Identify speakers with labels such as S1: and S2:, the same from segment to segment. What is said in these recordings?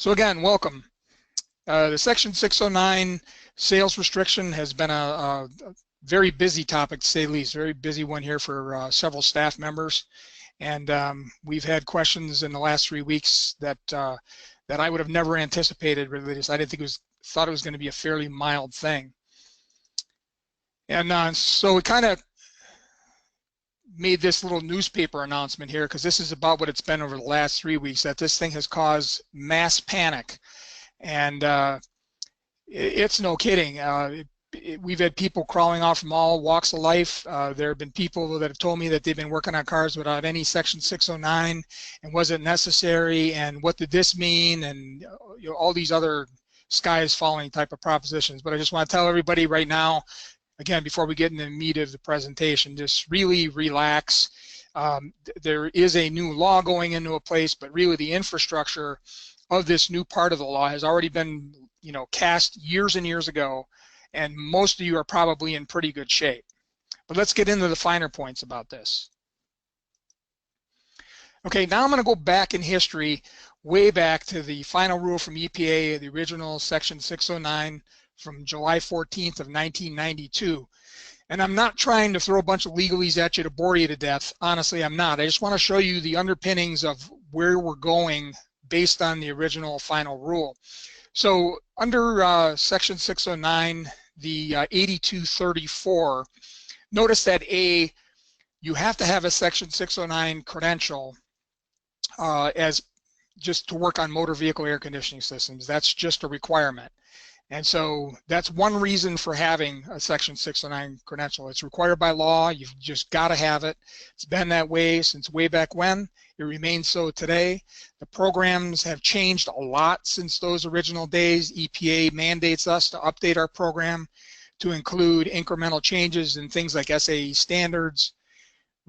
S1: So again, welcome. The Section 609 sales restriction has been a very busy topic, to say the least. Very busy one here for several staff members, and we've had questions in the last 3 weeks that that I would have never anticipated. Really, I didn't think thought it was going to be a fairly mild thing, and so we kind of made this little newspaper announcement here because this is about what it's been over the last 3 weeks, that this thing has caused mass panic. And it's no kidding. We've had people crawling off from all walks of life. There have been people that have told me that they've been working on cars without any Section 609 and was it necessary, and what did this mean, and all these other sky is falling type of propositions. But I just want to tell everybody right now, again, before we get into the meat of the presentation, just really relax. There is a new law going into a place, but really the infrastructure of this new part of the law has already been, cast years and years ago, and most of you are probably in pretty good shape. But let's get into the finer points about this. Okay, now I'm going to go back in history, way back to the final rule from EPA, the original Section 609 from July 14th of 1992. And I'm not trying to throw a bunch of legalese at you to bore you to death. Honestly, I'm not. I just want to show you the underpinnings of where we're going based on the original final rule. So under Section 609, the 8234, notice that you have to have a Section 609 credential as just to work on motor vehicle air conditioning systems. That's just a requirement. And so that's one reason for having a Section 609 credential. It's required by law. You've just got to have it. It's been that way since way back when. It remains so today. The programs have changed a lot since those original days. EPA mandates us to update our program to include incremental changes in things like SAE standards,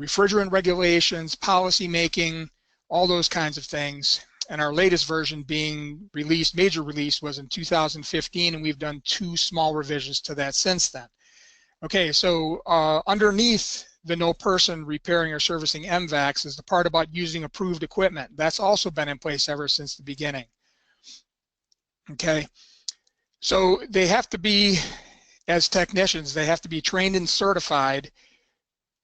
S1: refrigerant regulations, policy making, all those kinds of things. And our latest version being released, major release, was in 2015, and we've done 2 small revisions to that since then. Okay, so underneath the no person repairing or servicing MVACs is the part about using approved equipment. That's also been in place ever since the beginning. Okay, so they have to be, as technicians, they have to be trained and certified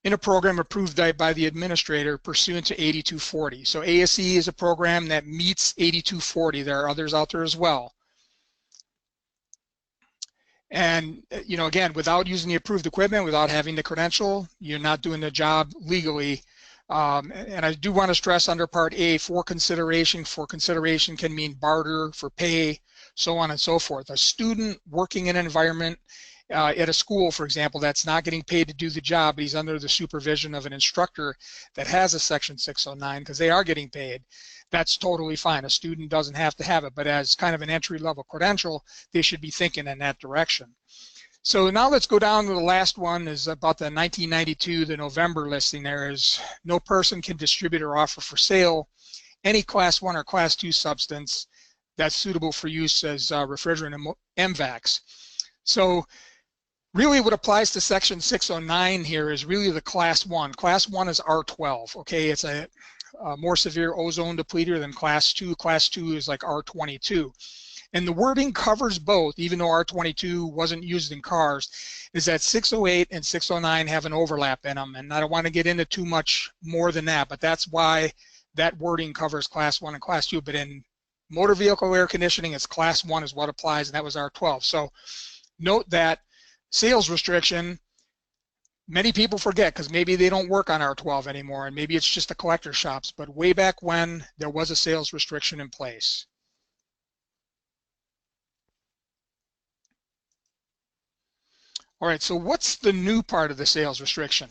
S1: in a program approved by the administrator pursuant to 8240. So ASE is a program that meets 8240. There are others out there as well. And again, without using the approved equipment, without having the credential, you're not doing the job legally. And I do want to stress under Part A, for consideration can mean barter, for pay, so on and so forth. A student working in an environment at a school, for example, that's not getting paid to do the job, but he's under the supervision of an instructor that has a Section 609, because they are getting paid, that's totally fine. A student doesn't have to have it, but as kind of an entry-level credential, they should be thinking in that direction. So now let's go down to the last one, is about the 1992, the November listing. There is no person can distribute or offer for sale any Class 1 or Class 2 substance that's suitable for use as refrigerant MVACs. So really what applies to Section 609 here is really the Class 1. Class 1 is R12, okay? It's a more severe ozone depleter than Class 2. Class 2 is like R22. And the wording covers both, even though R22 wasn't used in cars, is that 608 and 609 have an overlap in them. And I don't want to get into too much more than that, but that's why that wording covers Class 1 and Class 2. But in motor vehicle air conditioning, it's Class 1 is what applies, and that was R12. So note that sales restriction, many people forget because maybe they don't work on R12 anymore, and maybe it's just the collector shops, but way back when there was a sales restriction in place. All right, so what's the new part of the sales restriction?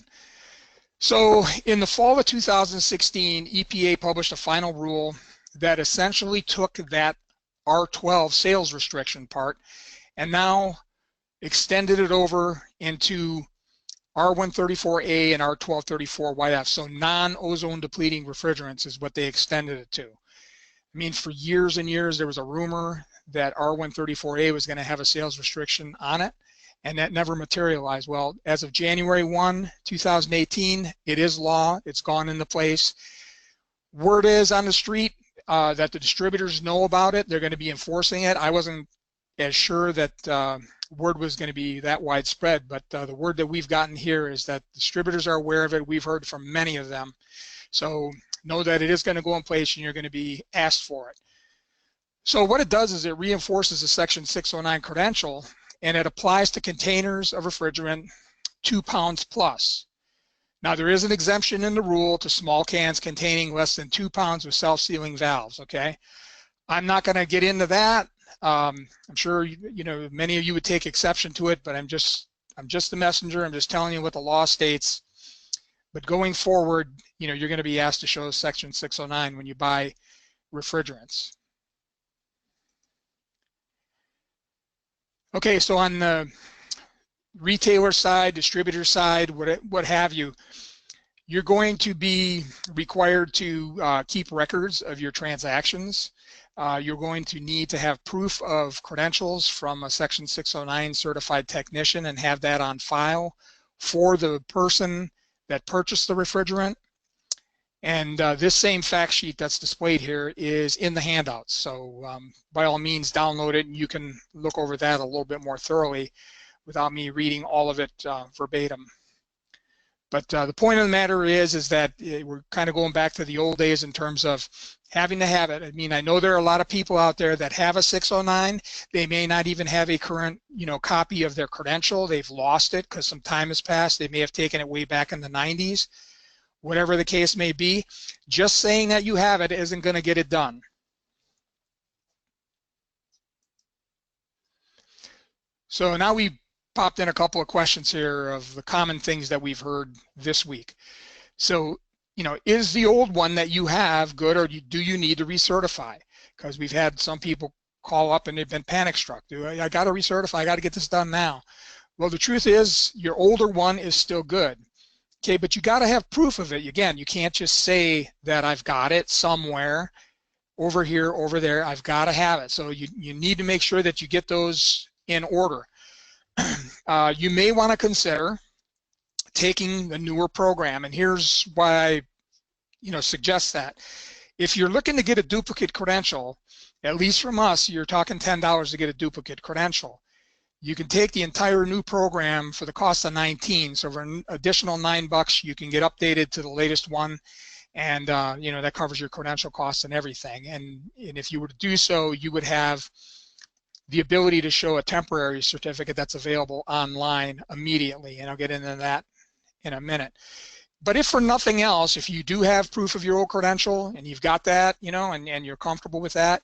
S1: So in the fall of 2016, EPA published a final rule that essentially took that R12 sales restriction part and now extended it over into R134A and R1234YF. So non-ozone depleting refrigerants is what they extended it to. I mean, for years and years, there was a rumor that R134A was going to have a sales restriction on it, and that never materialized. Well, as of January 1, 2018, it is law. It's gone into place. Word is on the street, that the distributors know about it. They're going to be enforcing it. I wasn't as sure that word was going to be that widespread, but the word that we've gotten here is that distributors are aware of it. We've heard from many of them. So know that it is going to go in place and you're going to be asked for it. So what it does is it reinforces the Section 609 credential, and it applies to containers of refrigerant 2 pounds plus. Now there is an exemption in the rule to small cans containing less than 2 pounds with self-sealing valves, okay? I'm not going to get into that. I'm sure many of you would take exception to it, but I'm just the messenger. I'm just telling you what the law states. But going forward, you're going to be asked to show Section 609 when you buy refrigerants. Okay, so on the retailer side, distributor side, what have you, you're going to be required to keep records of your transactions. You're going to need to have proof of credentials from a Section 609 certified technician and have that on file for the person that purchased the refrigerant. And this same fact sheet that's displayed here is in the handouts. So by all means, download it and you can look over that a little bit more thoroughly without me reading all of it verbatim. But the point of the matter is that we're kind of going back to the old days in terms of having to have it. I mean, I know there are a lot of people out there that have a 609. They may not even have a current, copy of their credential. They've lost it because some time has passed. They may have taken it way back in the 90s. Whatever the case may be, just saying that you have it isn't going to get it done. So now we popped in a couple of questions here of the common things that we've heard this week. So, is the old one that you have good, or do you need to recertify? Because we've had some people call up and they've been panic struck. I got to recertify, I got to get this done now. Well, the truth is your older one is still good. Okay, but you got to have proof of it. Again, you can't just say that I've got it somewhere, over here, over there. I've got to have it. So you need to make sure that you get those in order. You may want to consider taking the newer program, and here's why I suggest that. If you're looking to get a duplicate credential, at least from us, you're talking $10 to get a duplicate credential. You can take the entire new program for the cost of $19. So for an additional $9, you can get updated to the latest one, and that covers your credential costs and everything. And if you were to do so, you would have the ability to show a temporary certificate that's available online immediately, and I'll get into that in a minute. But if for nothing else, if you do have proof of your old credential and you've got that, and you're comfortable with that,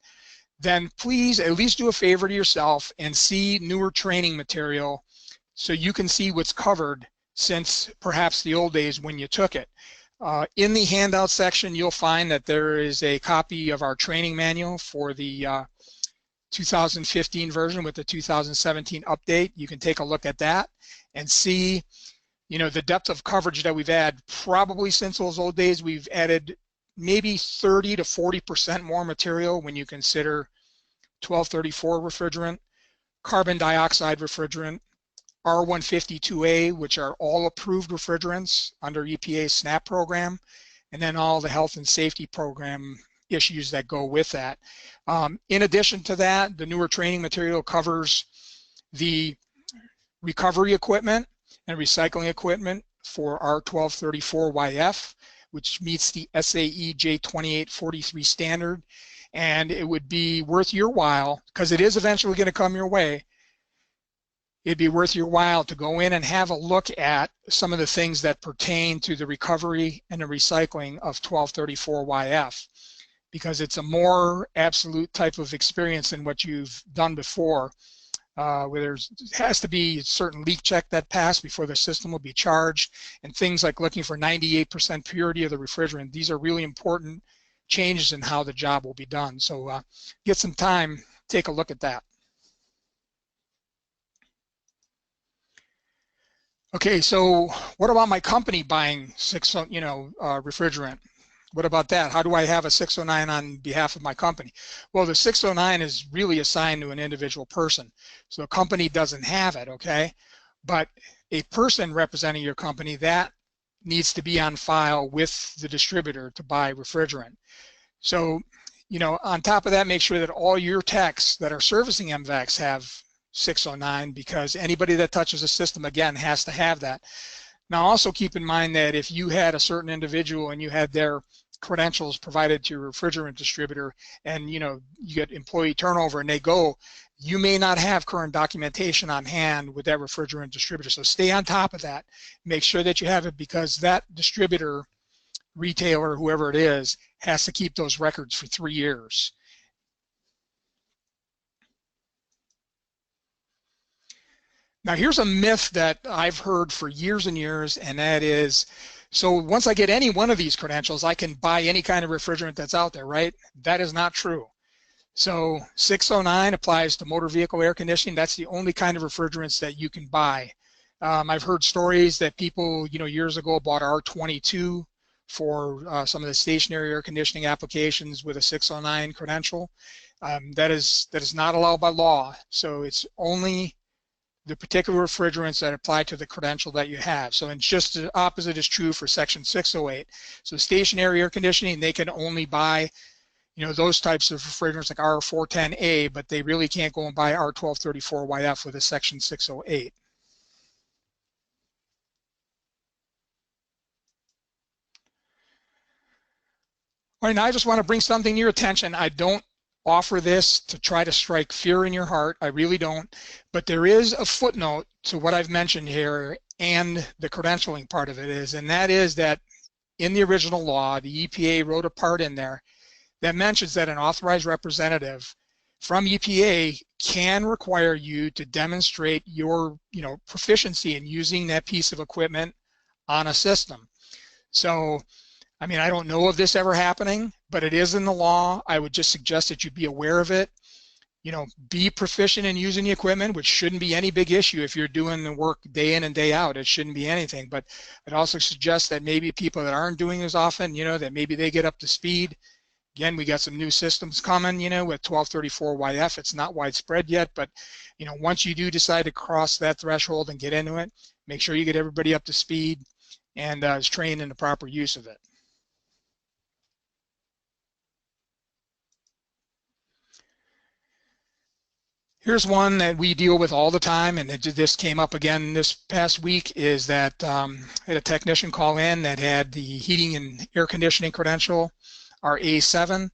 S1: then please at least do a favor to yourself and see newer training material so you can see what's covered since perhaps the old days when you took it. In the handout section, you'll find that there is a copy of our training manual for the 2015 version with the 2017 update. You can take a look at that and see, the depth of coverage that we've had. Probably since those old days, we've added maybe 30 to 40% more material when you consider 1234 refrigerant, carbon dioxide refrigerant, R152A, which are all approved refrigerants under EPA's SNAP program, and then all the health and safety program issues that go with that. In addition to that, the newer training material covers the recovery equipment and recycling equipment for R1234YF, which meets the SAE J2843 standard. And it would be worth your while, because it is eventually going to come your way, it'd be worth your while to go in and have a look at some of the things that pertain to the recovery and the recycling of 1234YF, because it's a more absolute type of experience than what you've done before, where there has to be a certain leak check that passed before the system will be charged, and things like looking for 98% purity of the refrigerant. These are really important changes in how the job will be done. So get some time, take a look at that. Okay, so what about my company buying refrigerant? What about that? How do I have a 609 on behalf of my company? Well, the 609 is really assigned to an individual person. So the company doesn't have it, okay? But a person representing your company, that needs to be on file with the distributor to buy refrigerant. So you know, on top of that, make sure that all your techs that are servicing MVACs have 609, because anybody that touches the system, again, has to have that. Now, also keep in mind that if you had a certain individual and you had their credentials provided to your refrigerant distributor, and you know, you get employee turnover and they go, you may not have current documentation on hand with that refrigerant distributor. So stay on top of that. Make sure that you have it, because that distributor, retailer, whoever it is, has to keep those records for 3 years. Now, here's a myth that I've heard for years and years, and that is, so once I get any one of these credentials, I can buy any kind of refrigerant that's out there, right? That is not true. So 609 applies to motor vehicle air conditioning. That's the only kind of refrigerants that you can buy. I've heard stories that people, you know, years ago bought R22 for some of the stationary air conditioning applications with a 609 credential. That is not allowed by law. So it's only the particular refrigerants that apply to the credential that you have. So, and just the opposite is true for section 608. So stationary air conditioning, they can only buy, you know, those types of refrigerants like R410A, but they really can't go and buy R1234YF with a section 608. All right, now I just want to bring something to your attention. I don't offer this to try to strike fear in your heart. I really don't. But there is a footnote to what I've mentioned here, and the credentialing part of it is, and that is that in the original law, the EPA wrote a part in there that mentions that an authorized representative from EPA can require you to demonstrate your, you know, proficiency in using that piece of equipment on a system. So, I mean, I don't know of this ever happening, but it is in the law. I would just suggest that you be aware of it. You know, be proficient in using the equipment, which shouldn't be any big issue if you're doing the work day in and day out. It shouldn't be anything. But I'd also suggest that maybe people that aren't doing as often, you know, that maybe they get up to speed. Again, we got some new systems coming, you know, with 1234YF. It's not widespread yet, but, you know, once you do decide to cross that threshold and get into it, make sure you get everybody up to speed and is trained in the proper use of it. Here's one that we deal with all the time, and this came up again this past week, is that I had a technician call in that had the heating and air conditioning credential, our A7,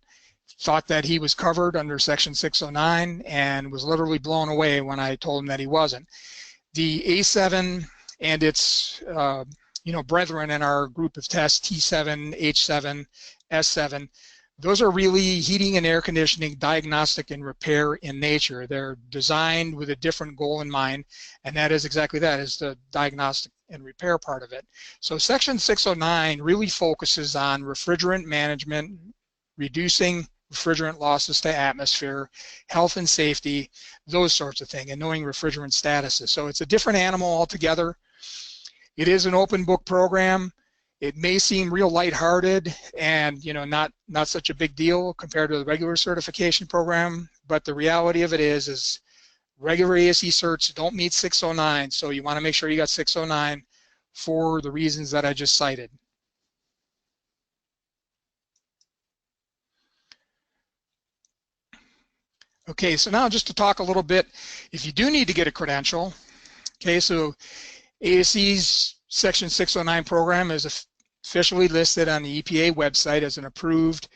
S1: thought that he was covered under section 609 and was literally blown away when I told him that he wasn't. The A7 and its you know, brethren in our group of tests, T7, H7, S7, those are really heating and air conditioning, diagnostic and repair in nature. They're designed with a different goal in mind, and that is exactly that, is the diagnostic and repair part of it. So section 609 really focuses on refrigerant management, reducing refrigerant losses to atmosphere, health and safety, those sorts of things, and knowing refrigerant statuses. So it's a different animal altogether. It is an open book program. It may seem real lighthearted and, you know, not such a big deal compared to the regular certification program, but the reality of it is regular ASE certs don't meet 609, so you want to make sure you got 609 for the reasons that I just cited. Okay, so now just to talk a little bit, if you do need to get a credential, okay, so ASE's section 609 program is officially listed on the EPA website as an approved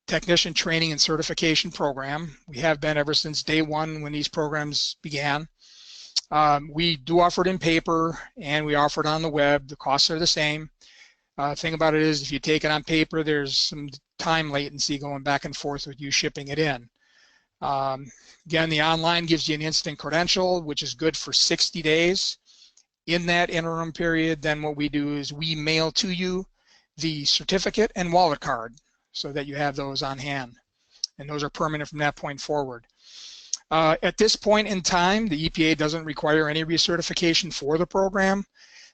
S1: technician training and certification program. We have been ever since day one when these programs began. We do offer it in paper and we offer it on the web. The costs are the same. Thing about it is, if you take it on paper, there's some time latency going back and forth with you shipping it in. Again, the online gives you an instant credential, which is good for 60 days. In that interim period, then what we do is we mail to you the certificate and wallet card so that you have those on hand. And those are permanent from that point forward. At this point in time, the EPA doesn't require any recertification for the program.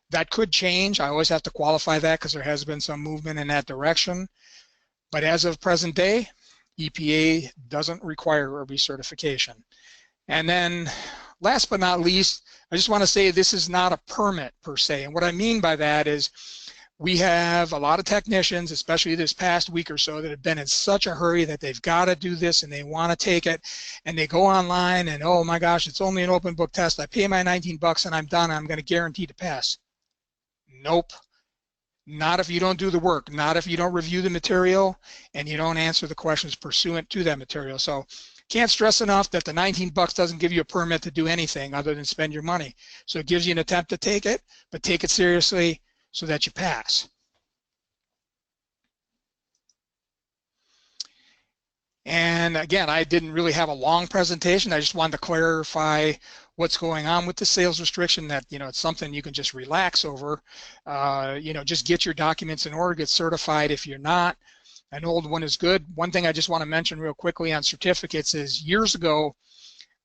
S1: That could change. I always have to qualify that because there has been some movement in that direction. But as of present day, EPA doesn't require a recertification. And then last but not least, I just want to say this is not a permit per se. And what I mean by that is We have a lot of technicians, especially this past week or so, that have been in such a hurry that they've got to do this and they want to take it, and they go online and, oh my gosh, it's only an open book test. I pay my 19 bucks and I'm done. I'm going to guarantee to pass. Nope. Not if you don't do the work, not if you don't review the material and you don't answer the questions pursuant to that material. So can't stress enough that the 19 bucks doesn't give you a permit to do anything other than spend your money. So it gives you an attempt to take it, but take it seriously so that you pass. And again, I didn't really have a long presentation. I just wanted to clarify what's going on with the sales restriction, that, you know, it's something you can just relax over. You know, just get your documents in order, get certified if you're not. An old one is good. One thing I just want to mention real quickly on certificates is years ago,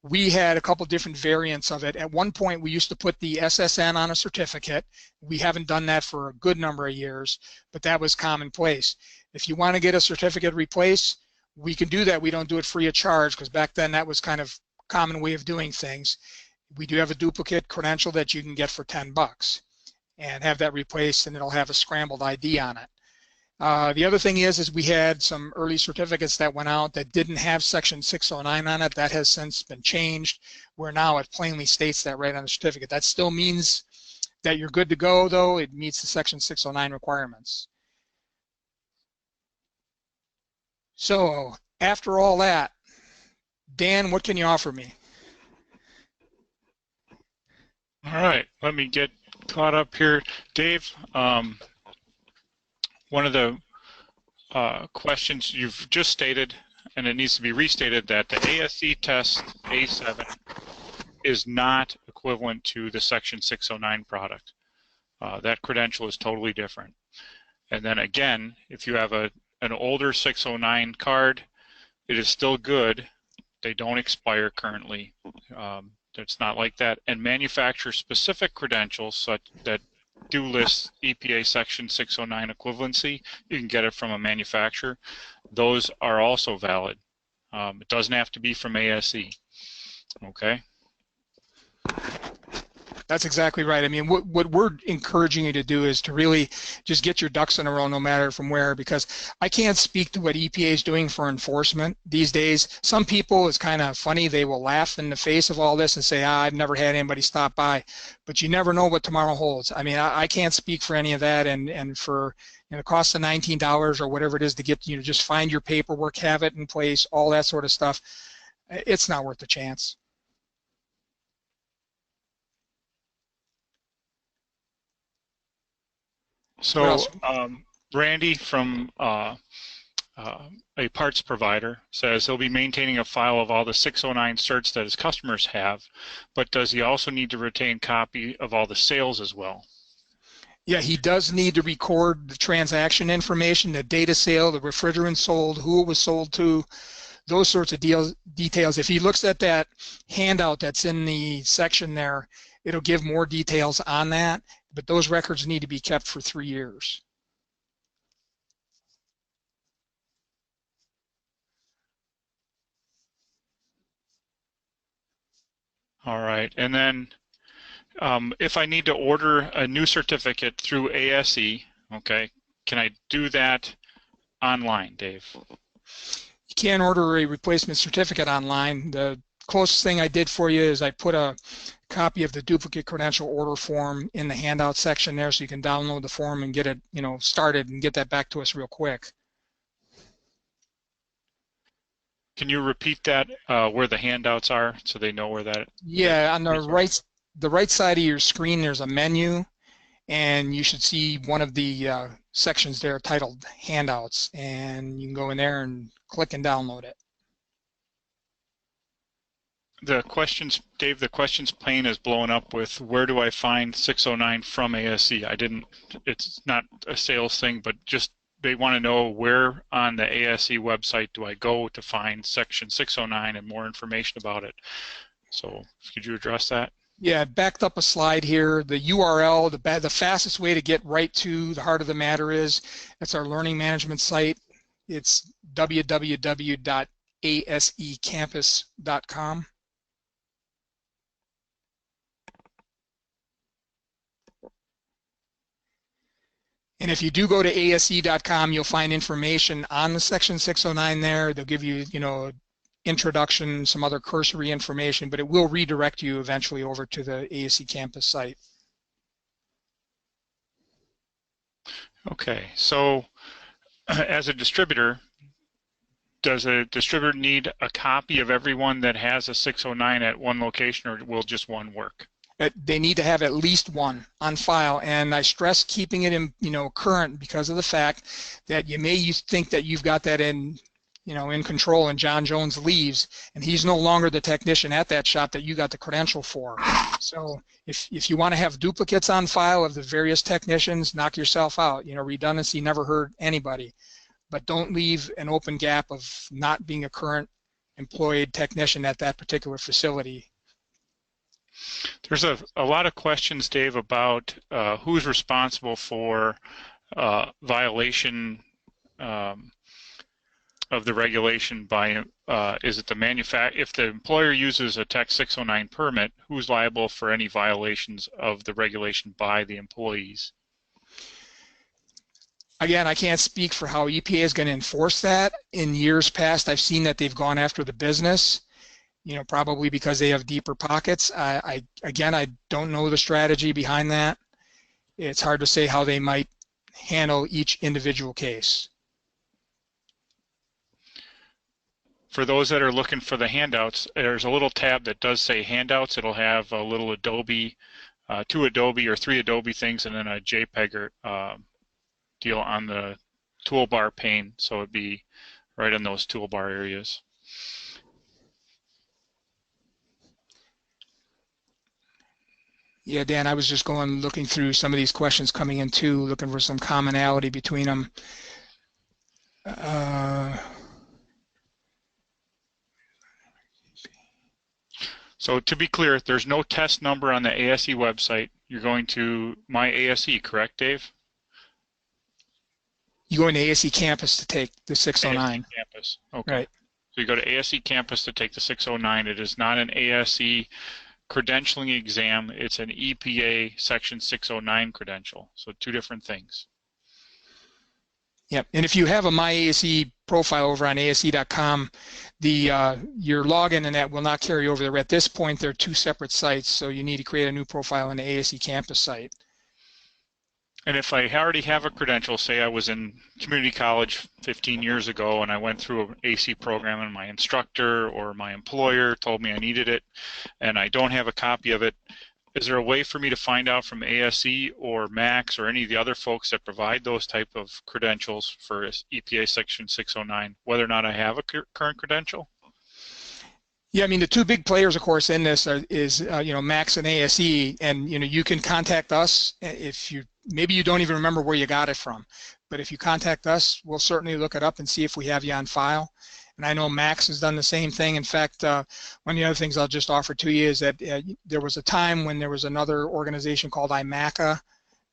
S1: we had a couple different variants of it. At one point, we used to put the SSN on a certificate. We haven't done that for a good number of years, but that was commonplace. If you want to get a certificate replaced, we can do that. We don't do it free of charge, because back then that was kind of a common way of doing things. We do have a duplicate credential that you can get for 10 bucks and have that replaced, and it'll have a scrambled ID on it. The other thing is we had some early certificates that went out that didn't have section 609 on it. That has since been changed, where now it plainly states that right on the certificate. That still means that you're good to go, though. It meets the section 609 requirements. So after all that, Dan, what can you offer me?
S2: All right, let me get caught up here. Dave, one of the questions you've just stated, and it needs to be restated, that the ASE test A7 is not equivalent to the Section 609 product. That credential is totally different. And then again, if you have an older 609 card, it is still good. They don't expire currently. It's not like that. And manufacturer-specific credentials such that do list EPA Section 609 equivalency, you can get it from a manufacturer. Those are also valid. It doesn't have to be from ASE. Okay.
S1: That's exactly right. I mean, what we're encouraging you to do is to really just get your ducks in a row, no matter from where, because I can't speak to what EPA is doing for enforcement these days. Some people, it's kind of funny, they will laugh in the face of all this and say, I've never had anybody stop by, but you never know what tomorrow holds. I mean, I can't speak for any of that, and for, you know, the cost of $19 or whatever it is to get, you know, just find your paperwork, have it in place, all that sort of stuff, it's not worth the chance.
S2: So Randy from a parts provider says he'll be maintaining a file of all the 609 certs that his customers have, but does he also need to retain copy of all the sales as well?
S1: Yeah, he does need to record the transaction information, the date of sale, the refrigerant sold, who it was sold to, those sorts of details. If he looks at that handout that's in the section there, it'll give more details on that, but those records need to be kept for 3 years.
S2: All right, and then if I need to order a new certificate through ASE, okay, can I do that online, Dave?
S1: You can't order a replacement certificate online. The closest thing I did for you is I put a copy of the duplicate credential order form in the handout section there, so you can download the form and get it, you know, started and get that back to us real quick.
S2: Can you repeat that, where the handouts are, so they know where that?
S1: Yeah, on the right side of your screen, there's a menu, and you should see one of the sections there titled Handouts, and you can go in there and click and download it.
S2: The questions, Dave, the questions pane is blowing up with where do I find 609 from ASE? It's not a sales thing, but just they want to know where on the ASE website do I go to find section 609 and more information about it. So could you address that?
S1: Yeah, I backed up a slide here. The URL, the fastest way to get right to the heart of the matter is, it's our learning management site. It's www.asecampus.com. And if you do go to ASE.com, you'll find information on the Section 609 there. They'll give you, introduction, some other cursory information, but it will redirect you eventually over to the ASE campus site.
S2: Okay, so as a distributor, does a distributor need a copy of everyone that has a 609 at one location, or will just one work?
S1: They need to have at least one on file, and I stress keeping it in, current, because of the fact that you may think that you've got that in control, and John Jones leaves and he's no longer the technician at that shop that you got the credential for. So if you want to have duplicates on file of the various technicians, knock yourself out. Redundancy never hurt anybody, but don't leave an open gap of not being a current employed technician at that particular facility.
S2: There's a lot of questions, Dave, about who's responsible for violation of the regulation by, is it the manufacturer? If the employer uses a Tech 609 permit, who's liable for any violations of the regulation by the employees?
S1: Again, I can't speak for how EPA is going to enforce that. In years past, I've seen that they've gone after the business, probably because they have deeper pockets. Again, I don't know the strategy behind that. It's hard to say how they might handle each individual case.
S2: For those that are looking for the handouts, there's a little tab that does say handouts. It'll have a little Adobe, 2 Adobe or 3 Adobe things, and then a JPEG deal on the toolbar pane. So it'd be right in those toolbar areas.
S1: Yeah, Dan, I was just looking through some of these questions coming in too, looking for some commonality between them.
S2: So to be clear, there's no test number on the ASE website. You're going to My ASE, correct, Dave?
S1: You go into ASE campus to take the 609.
S2: ASE campus, okay.
S1: Right.
S2: So you go to ASE campus to take the 609. It is not an ASE credentialing exam. It's an EPA Section 609 credential. So 2 different things.
S1: Yep, and if you have a My ASE profile over on ASE.com, your login and that will not carry over there. At this point, they're 2 separate sites, so you need to create a new profile on the ASE campus site.
S2: And if I already have a credential, say I was in community college 15 years ago and I went through an AC program and my instructor or my employer told me I needed it and I don't have a copy of it, is there a way for me to find out from ASE or MAX or any of the other folks that provide those type of credentials for EPA Section 609, whether or not I have a current credential?
S1: Yeah, I mean, the 2 big players, of course, in this is MAX and ASE, and you can contact us if maybe you don't even remember where you got it from, but if you contact us, we'll certainly look it up and see if we have you on file. And I know Max has done the same thing. In fact, one of the other things I'll just offer to you is that there was a time when there was another organization called IMACA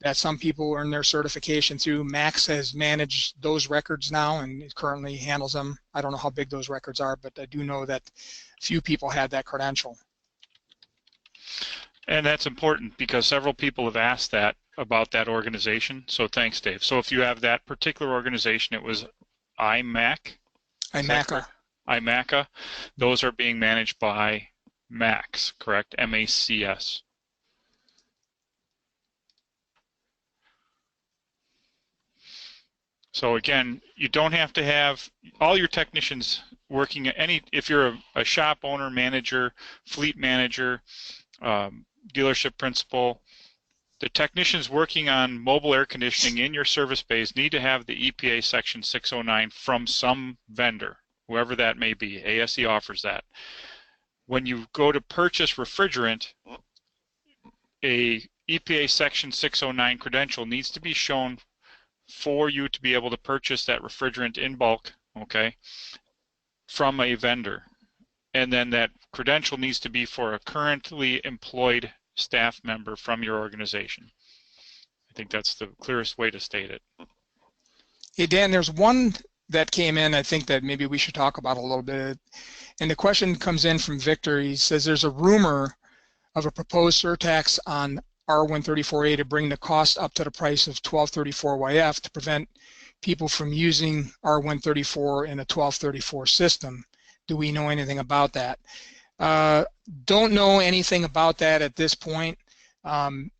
S1: that some people earned their certification through. Max has managed those records now and currently handles them. I don't know how big those records are, but I do know that few people had that credential.
S2: And that's important because several people have asked that about that organization. So thanks, Dave. So if you have that particular organization, it was IMACA. IMACA. Those are being managed by MAX, correct? MACS. So again, you don't have to have all your technicians working at if you're a shop owner, manager, fleet manager, dealership principal, the technicians working on mobile air conditioning in your service bays need to have the EPA Section 609 from some vendor, whoever that may be. ASE offers that. When you go to purchase refrigerant, a EPA Section 609 credential needs to be shown for you to be able to purchase that refrigerant in bulk, okay, from a vendor. And then that credential needs to be for a currently employed staff member from your organization. I think that's the clearest way to state it.
S1: Hey, Dan, there's one that came in I think that maybe we should talk about a little bit. And the question comes in from Victor. He says there's a rumor of a proposed surtax on R134A to bring the cost up to the price of 1234YF to prevent people from using R134 in a 1234 system. Do we know anything about that? Don't know anything about that at this point. And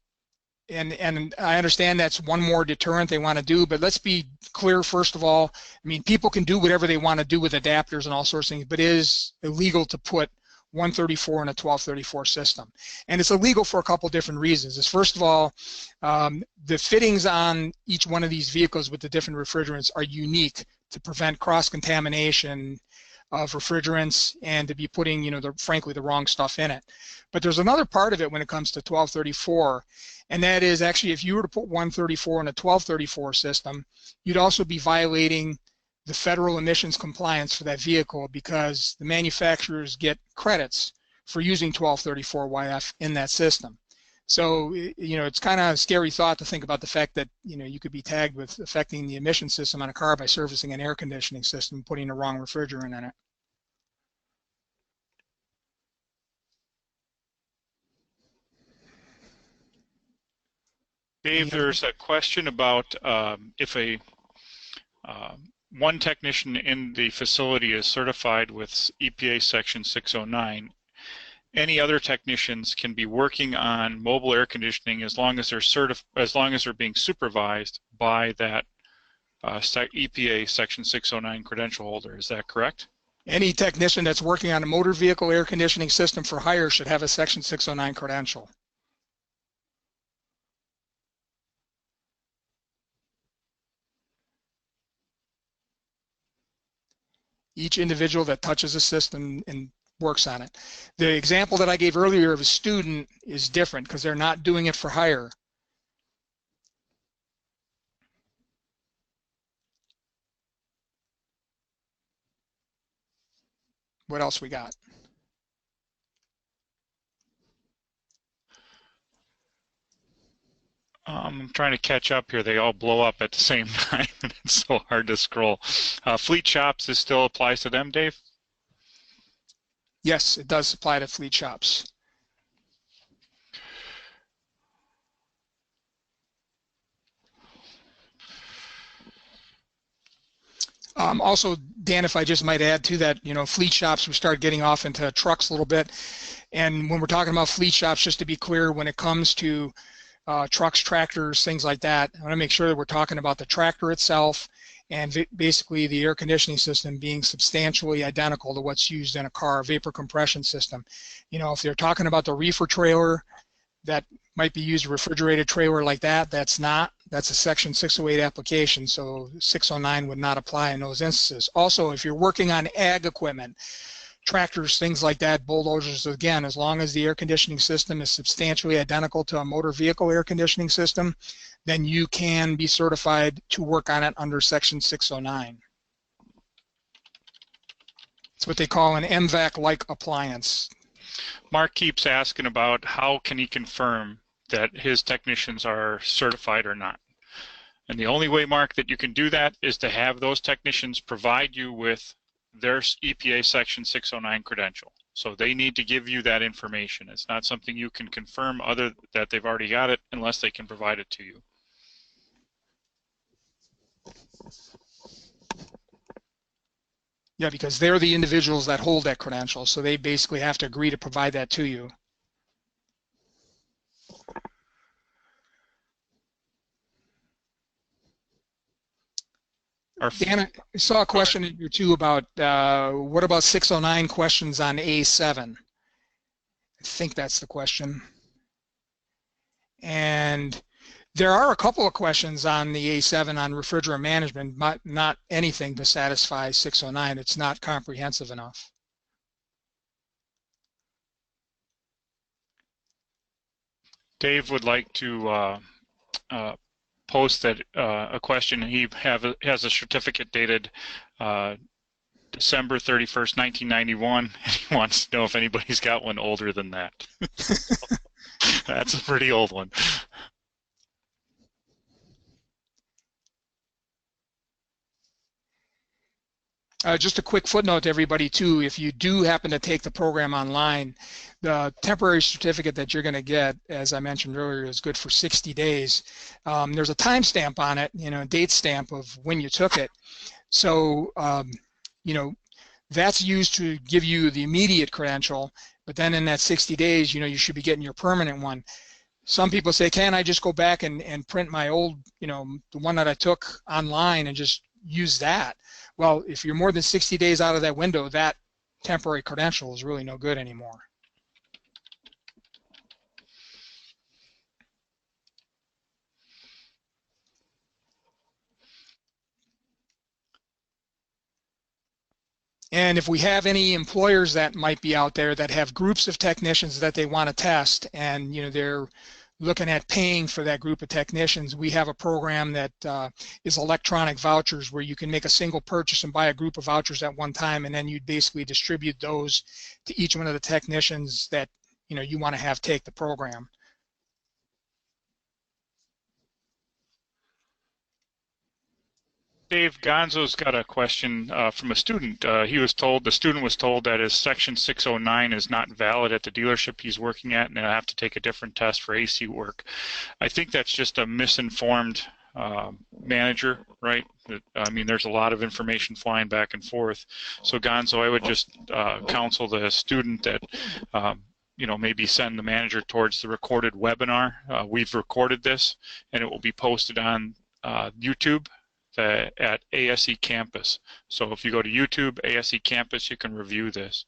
S1: I understand that's one more deterrent they want to do, but let's be clear first of all. I mean, people can do whatever they want to do with adapters and all sorts of things, but it is illegal to put 134 in a 1234 system. And it's illegal for a couple different reasons. Is first of all, the fittings on each one of these vehicles with the different refrigerants are unique to prevent cross-contamination of refrigerants and to be putting, frankly, the wrong stuff in it. But there's another part of it when it comes to 1234, and that is actually if you were to put 134 in a 1234 system, you'd also be violating the federal emissions compliance for that vehicle because the manufacturers get credits for using 1234YF in that system. So, it's kind of a scary thought to think about the fact that, you could be tagged with affecting the emission system on a car by servicing an air conditioning system, putting the wrong refrigerant in it.
S2: Dave, there's a question about if one technician in the facility is certified with EPA Section 609, any other technicians can be working on mobile air conditioning as long as they're being supervised by that EPA Section 609 credential holder. Is that correct?
S1: Any technician that's working on a motor vehicle air conditioning system for hire should have a Section 609 credential. Each individual that touches a system and works on it. The example that I gave earlier of a student is different because they're not doing it for hire. What else we got?
S2: I'm trying to catch up here. They all blow up at the same time, and it's so hard to scroll. Fleet shops, this still applies to them, Dave?
S1: Yes, it does apply to fleet shops. Also, Dan, if I just might add to that, fleet shops, we start getting off into trucks a little bit. And when we're talking about fleet shops, just to be clear, when it comes to trucks, tractors, things like that, I want to make sure that we're talking about the tractor itself and basically the air conditioning system being substantially identical to what's used in a car, vapor compression system. If they're talking about the reefer trailer that might be used, a refrigerated trailer like that, that's a Section 608 application, so 609 would not apply in those instances. Also, if you're working on ag equipment, tractors, things like that, bulldozers, again, as long as the air conditioning system is substantially identical to a motor vehicle air conditioning system, then you can be certified to work on it under Section 609. It's what they call an MVAC-like appliance.
S2: Mark keeps asking about how can he confirm that his technicians are certified or not. And the only way, Mark, that you can do that is to have those technicians provide you with their EPA Section 609 credential. So they need to give you that information. It's not something you can confirm other that they've already got it unless they can provide it to you.
S1: Yeah, because they're the individuals that hold that credential, so they basically have to agree to provide that to you. Dan, I saw a question in here too about what about 609 questions on A7? I think that's the question. And there are a couple of questions on the A7 on refrigerant management, but not anything to satisfy 609. It's not comprehensive enough.
S2: Dave would like to post that a question. He has a certificate dated December 31st, 1991, and he wants to know if anybody's got one older than that. That's a pretty old one.
S1: Just a quick footnote to everybody too, if you do happen to take the program online, the temporary certificate that you're going to get, as I mentioned earlier, is good for 60 days. There's a timestamp on it, a date stamp of when you took it. So, that's used to give you the immediate credential, but then in that 60 days, you should be getting your permanent one. Some people say, can I just go back and print my old, the one that I took online and just use that? Well, if you're more than 60 days out of that window, that temporary credential is really no good anymore. And if we have any employers that might be out there that have groups of technicians that they want to test, and they're looking at paying for that group of technicians, we have a program that is electronic vouchers, where you can make a single purchase and buy a group of vouchers at one time, and then you basically distribute those to each one of the technicians that you want to have take the program.
S2: Dave, Gonzo's got a question from a student. The student was told that his Section 609 is not valid at the dealership he's working at, and he'll have to take a different test for AC work. I think that's just a misinformed manager, right? I mean, there's a lot of information flying back and forth. So Gonzo, I would just counsel the student that maybe send the manager towards the recorded webinar. We've recorded this, and it will be posted on YouTube at ASE Campus. So if you go to YouTube, ASE Campus, you can review this.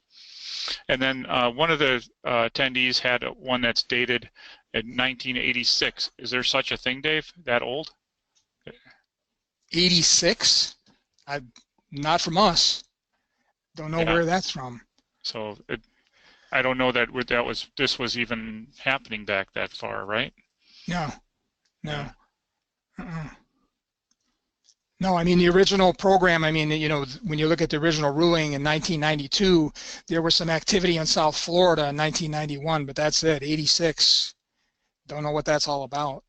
S2: And then one of the attendees had one that's dated in 1986. Is there such a thing, Dave? That old?
S1: 86? Not from us. Don't know where that's from.
S2: So I don't know that this was even happening back that far, right?
S1: No. No, I mean, the original program, I mean, when you look at the original ruling in 1992, there was some activity in South Florida in 1991, but that's it. 86, don't know what that's all about.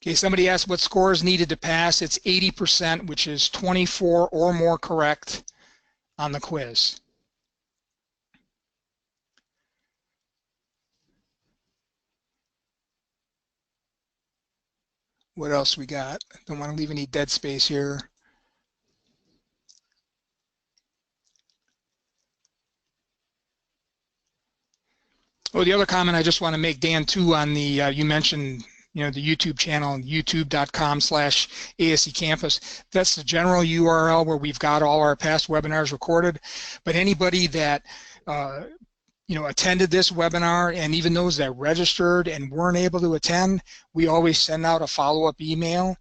S1: Okay, somebody asked what score is needed to pass. It's 80%, which is 24 or more correct on the quiz. What else we got? Don't want to leave any dead space here. Oh, the other comment I just want to make, Dan, too, on the, you mentioned, the YouTube channel, youtube.com/ASE Campus. That's the general URL where we've got all our past webinars recorded. But anybody that attended this webinar, and even those that registered and weren't able to attend, we always send out a follow-up email.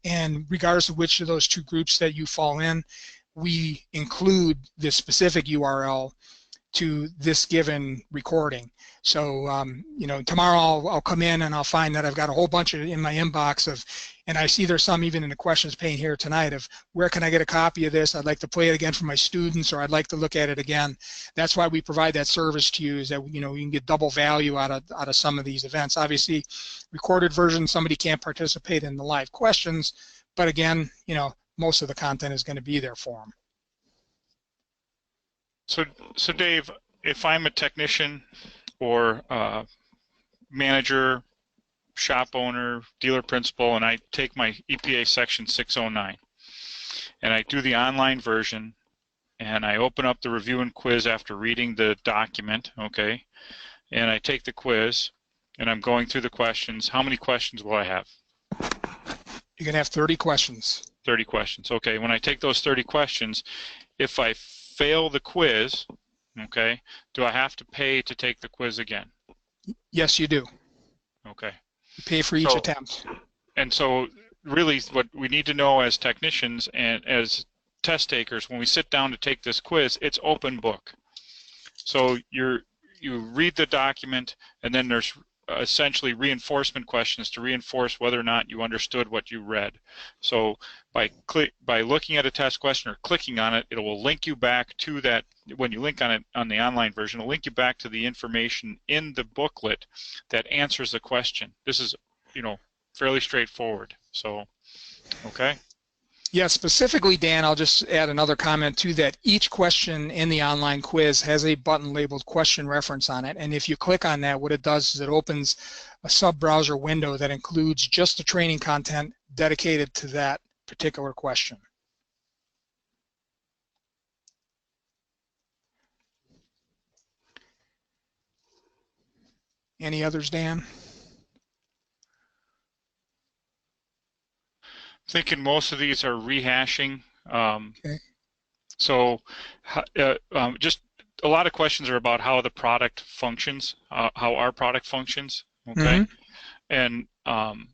S1: And regardless of which of those two groups that you fall in, we include the specific URL to this given recording. So, tomorrow I'll come in and I'll find that I've got a whole bunch in my inbox and I see there's some even in the questions pane here tonight of where can I get a copy of this? I'd like to play it again for my students, or I'd like to look at it again. That's why we provide that service to you, is that you can get double value out of some of these events. Obviously, recorded version, somebody can't participate in the live questions, but again, most of the content is going to be there for them.
S2: So Dave, if I'm a technician or manager, shop owner, dealer principal, and I take my EPA Section 609 and I do the online version and I open up the review and quiz after reading the document, okay, and I take the quiz and I'm going through the questions, how many questions will I have?
S1: You're going to have 30 questions.
S2: 30 questions. Okay, when I take those 30 questions, if I fail the quiz, okay, do I have to pay to take the quiz again?
S1: Yes, you do.
S2: Okay.
S1: You pay for each attempt.
S2: And so really what we need to know as technicians and as test takers, when we sit down to take this quiz, it's open book. So you read the document, and then there's essentially reinforcement questions to reinforce whether or not you understood what you read. So by looking at a test question or clicking on it, it will link you back to that. When you link on it on the online version, it'll link you back to the information in the booklet that answers the question. This is, fairly straightforward. So Okay.
S1: Yeah, specifically, Dan, I'll just add another comment to that. Each question in the online quiz has a button labeled question reference on it. And if you click on that, what it does is it opens a sub-browser window that includes just the training content dedicated to that particular question. Any others, Dan?
S2: Thinking most of these are rehashing.
S1: Okay.
S2: So just a lot of questions are about how the product functions, how our product functions. Okay.
S1: Mm-hmm.
S2: And one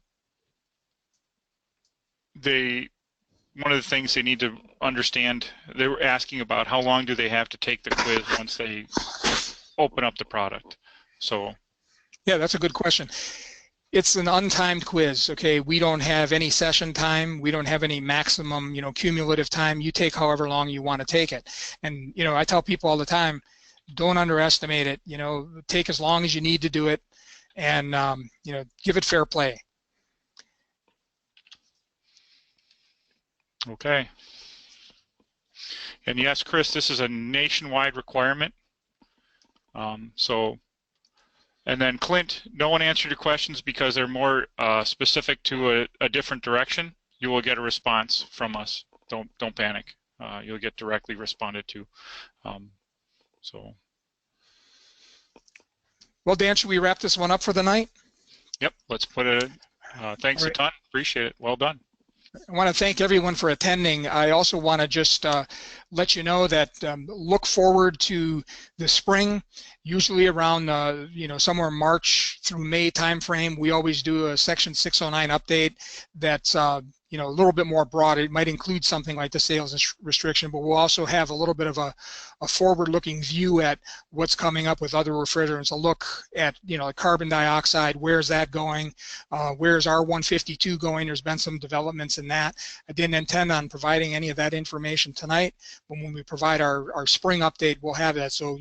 S2: of the things they need to understand, they were asking about how long do they have to take the quiz once they open up the product. So
S1: yeah, that's a good question. It's an untimed quiz. Okay, we don't have any session time. We don't have any maximum, cumulative time. You take however long you want to take it. And I tell people all the time, don't underestimate it. Take as long as you need to do it, and give it fair play.
S2: okay. And yes, Chris, this is a nationwide requirement. And then Clint, no one answered your questions because they're more specific to a different direction. You will get a response from us. Don't panic. You'll get directly responded to.
S1: Well, Dan, should we wrap this one up for the night?
S2: Yep, let's put it. Thanks a ton. Appreciate it. Well done.
S1: I want to thank everyone for attending. I also want to just let you know that look forward to the spring, usually around somewhere March through May timeframe. We always do a Section 609 update that's a little bit more broad. It might include something like the sales restriction, but we'll also have a little bit of a forward-looking view at what's coming up with other refrigerants. A look at carbon dioxide. Where's that going? Where's R152 going? There's been some developments in that. I didn't intend on providing any of that information tonight, but when we provide our spring update, we'll have that. So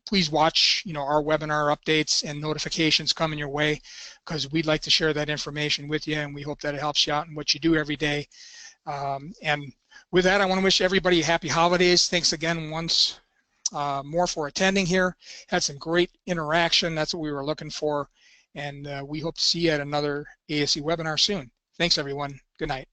S1: please watch our webinar updates and notifications coming your way, because we'd like to share that information with you, and we hope that it helps you out in what you do every day. And with that, I want to wish everybody happy holidays. Thanks again once more for attending here. Had some great interaction. That's what we were looking for, and we hope to see you at another ASE webinar soon. Thanks, everyone. Good night.